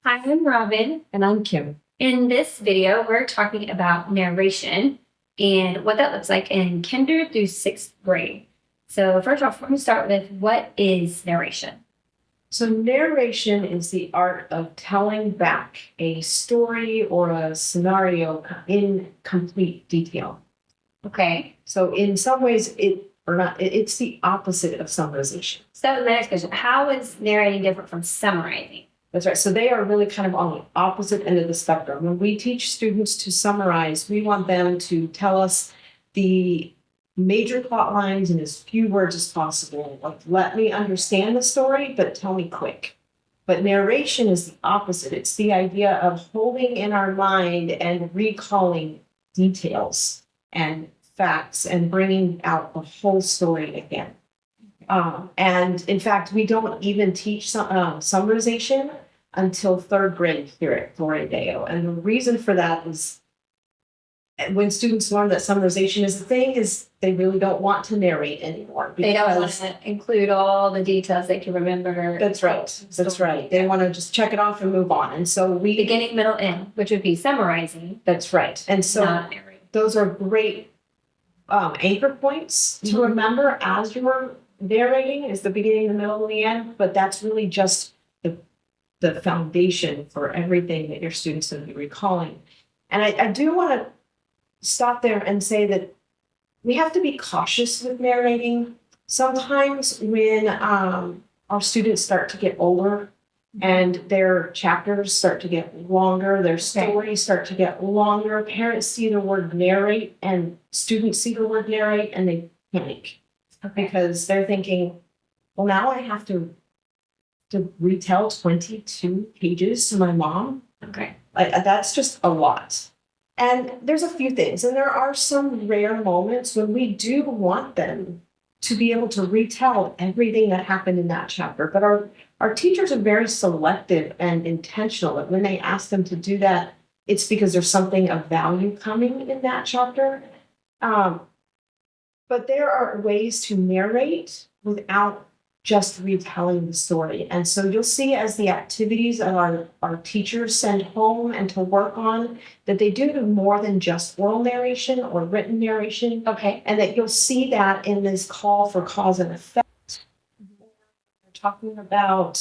Hi, I'm Robin. And I'm Kim. In this video, we're talking about narration and what that looks like in kinder through sixth grade. So first off, we're going to start with what is narration? So narration is the art of telling back a story or a scenario in complete detail. Okay. So in some ways it's the opposite of summarization. So that was my next question. How is narrating different from summarizing? That's right. So they are really kind of on the opposite end of the spectrum. When we teach students to summarize, we want them to tell us the major plot lines in as few words as possible. Like, let me understand the story, but tell me quick. But narration is the opposite. It's the idea of holding in our mind and recalling details and facts and bringing out the whole story again. And in fact, we don't even teach summarization until third grade here at Florideo. And the reason for that is when students learn that summarization is the thing, is they really don't want to narrate anymore. They don't want to include all the details they can remember. That's right. That's right. They want to just check it off and move on. And so beginning, middle, end, which would be summarizing. That's right. And so those are great anchor points to remember as you're narrating, is the beginning, the middle, and the end. But that's really just the foundation for everything that your students will be recalling. And I do want to stop there and say that we have to be cautious with narrating. Sometimes when our students start to get older and their chapters start to get longer, their stories start to get longer, parents see the word narrate and students see the word narrate and they panic. Okay. Because they're thinking, well, now I have to retell 22 pages to my mom. Okay. That's just a lot. And there's a few things, and there are some rare moments when we do want them to be able to retell everything that happened in that chapter. But our teachers are very selective and intentional. And when they ask them to do that, it's because there's something of value coming in that chapter. But there are ways to narrate without just retelling the story. And so you'll see as the activities that our teachers send home and to work on, that they do more than just oral narration or written narration. Okay. And that you'll see that in this call for cause and effect. We're talking about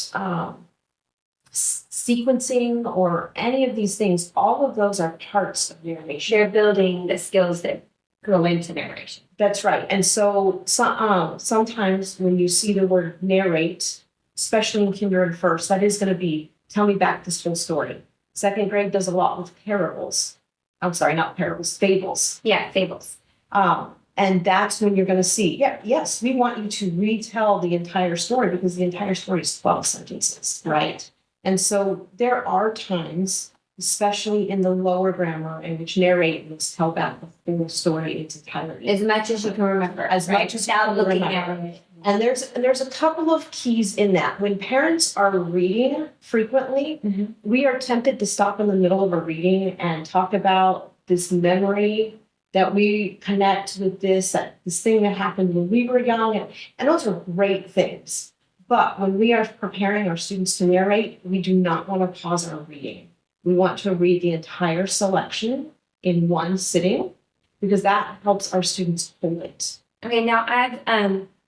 sequencing or any of these things. All of those are parts of narration. They're building the skills that go into narration. That's right. And so sometimes when you see the word narrate, especially in kinder and first, that is going to be tell me back this whole story. Second grade does a lot with parables. I'm sorry, not parables, fables. Yeah, fables. And that's when you're going to see, yes, we want you to retell the entire story because the entire story is 12 sentences, right? And so there are times, especially in the lower grammar, in which narrate means tell back the full story in its entirety. As much as you can remember. As much as you can remember. And there's a couple of keys in that. When parents are reading frequently, we are tempted to stop in the middle of a reading and talk about this memory that we connect with this thing that happened when we were young. And those are great things. But when we are preparing our students to narrate, we do not want to pause our reading. We want to read the entire selection in one sitting because that helps our students hold it. Okay, now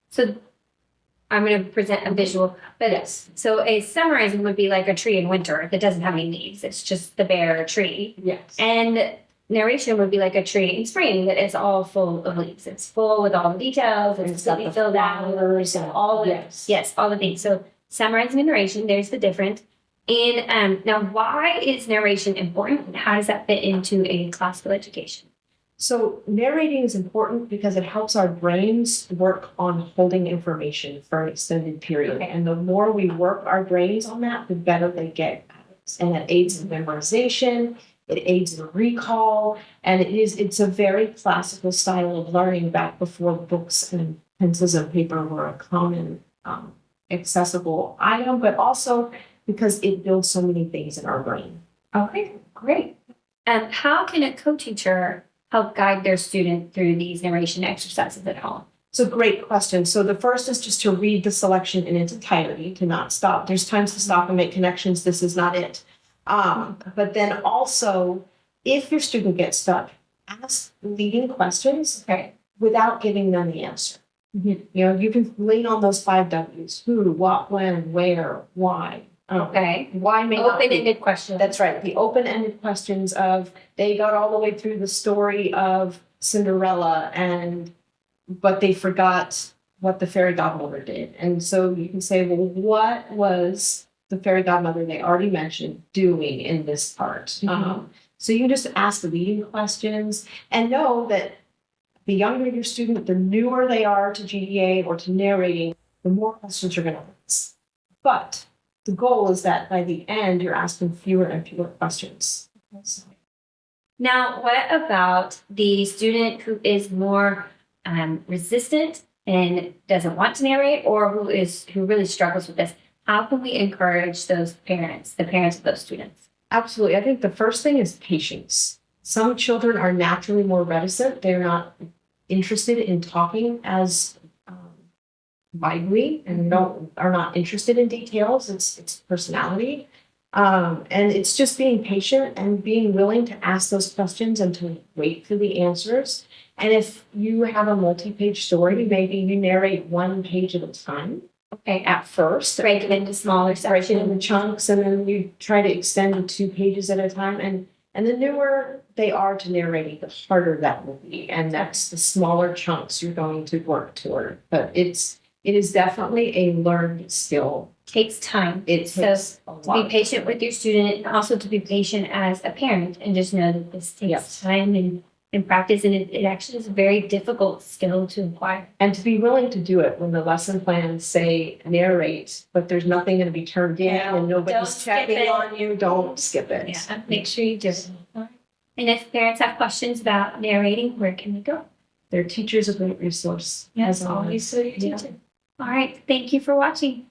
so I'm going to present a visual, but yes. So a summarizing would be like a tree in winter that doesn't have any leaves. It's just the bare tree. Yes. And narration would be like a tree in spring that is all full of leaves. It's full with all the details. It's got the filled out and all the all the things. So summarizing and narration, there's the difference. And now, why is narration important, and how does that fit into a classical education? So narrating is important because it helps our brains work on holding information for an extended period. Okay. And the more we work our brains on that, the better they get at it. And that aids in memorization, it aids in recall, and it's a very classical style of learning back before books and pencils and paper were a common accessible item, but also because it builds so many things in our brain. Okay, great. And how can a co-teacher help guide their student through these narration exercises at home? It's a great question. So the first is just to read the selection in its entirety, to not stop. There's times to stop and make connections. This is not it. But then also, if your student gets stuck, ask leading questions Okay. without giving them the answer. Mhm. You know, you can lean on those 5 W's: who, what, when, where, why. Okay. Why may not be. Open-ended question. That's right. The open-ended questions of they got all the way through the story of Cinderella but they forgot what the fairy godmother did. And so you can say, well, what was the fairy godmother they already mentioned doing in this part? So you can just ask the leading questions and know that the younger your student, the newer they are to GDA or to narrating, the more questions you're going to ask. But the goal is that by the end, you're asking fewer and fewer questions. Now, what about the student who is more resistant and doesn't want to narrate, or who really struggles with this? How can we encourage those parents, the parents of those students? Absolutely. I think the first thing is patience. Some children are naturally more reticent. They're not interested in talking as widely and are not interested in details. It's personality. And it's just being patient and being willing to ask those questions and to wait for the answers. And if you have a multi-page story, maybe you narrate 1 page at a time. Okay. At first, Break it into smaller break it sections. into chunks, and then you try to extend to 2 pages at a time. And the newer they are to narrating, the harder that will be. And that's the smaller chunks you're going to work toward. But it is definitely a learned skill. Takes time. It takes a To lot be of patient time. with your student, and also to be patient as a parent, and just know that this takes Yes. time and practice, and it actually is a very difficult skill to acquire. And to be willing to do it when the lesson plans say narrate, but there's nothing going to be turned in Yeah, and don't nobody's skip checking it. on you, don't skip it. Yeah, make sure you do it. All right. And if parents have questions about narrating, where can they go? Their teacher's a great resource. Yes, as always so your Yeah. teacher. All right, thank you for watching.